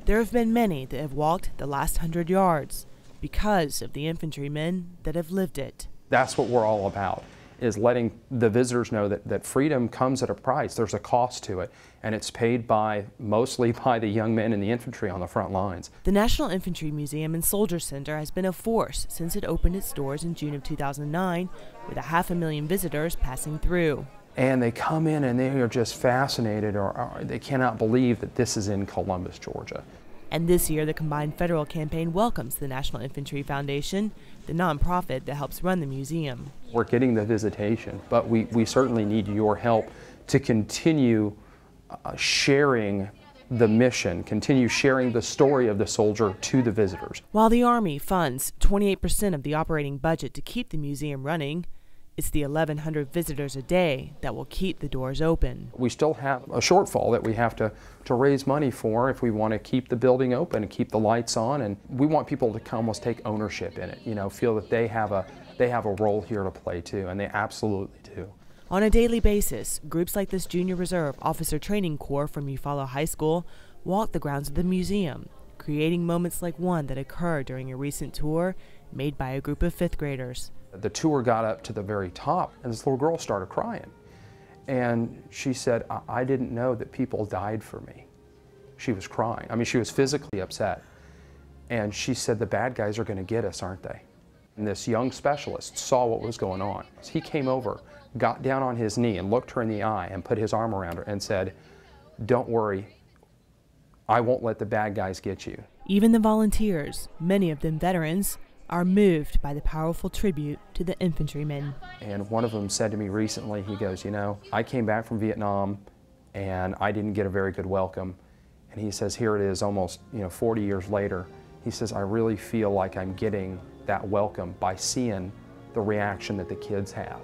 There have been many that have walked the last 100 yards because of the infantrymen that have lived it. That's what we're all about, is letting the visitors know that freedom comes at a price. There's a cost to it, and it's paid mostly by the young men in the infantry on the front lines. The National Infantry Museum and Soldier Center has been a force since it opened its doors in June of 2009, with 500,000 visitors passing through. And they come in and they are just fascinated, or they cannot believe that this is in Columbus, Georgia. And this year, the combined federal campaign welcomes the National Infantry Foundation, the nonprofit that helps run the museum. We're getting the visitation, but we certainly need your help to continue sharing the mission, continue sharing the story of the soldier to the visitors. While the Army funds 28% of the operating budget to keep the museum running, it's the 1,100 visitors a day that will keep the doors open. We still have a shortfall that we have to raise money for if we want to keep the building open and keep the lights on, and we want people to almost take ownership in it, feel that they have a role here to play too, and they absolutely do. On a daily basis, groups like this Junior Reserve Officer Training Corps from Eufaula High School walk the grounds of the museum, creating moments like one that occurred during a recent tour made by a group of 5th graders. The tour got up to the very top, and this little girl started crying. And she said, I didn't know that people died for me. She was crying. I mean, she was physically upset. And she said, the bad guys are going to get us, aren't they? And this young specialist saw what was going on. He came over, got down on his knee and looked her in the eye and put his arm around her and said, don't worry, I won't let the bad guys get you. Even the volunteers, many of them veterans, are moved by the powerful tribute to the infantrymen. And one of them said to me recently, he goes, I came back from Vietnam and I didn't get a very good welcome. And he says, here it is almost 40 years later. He says, I really feel like I'm getting that welcome by seeing the reaction that the kids have.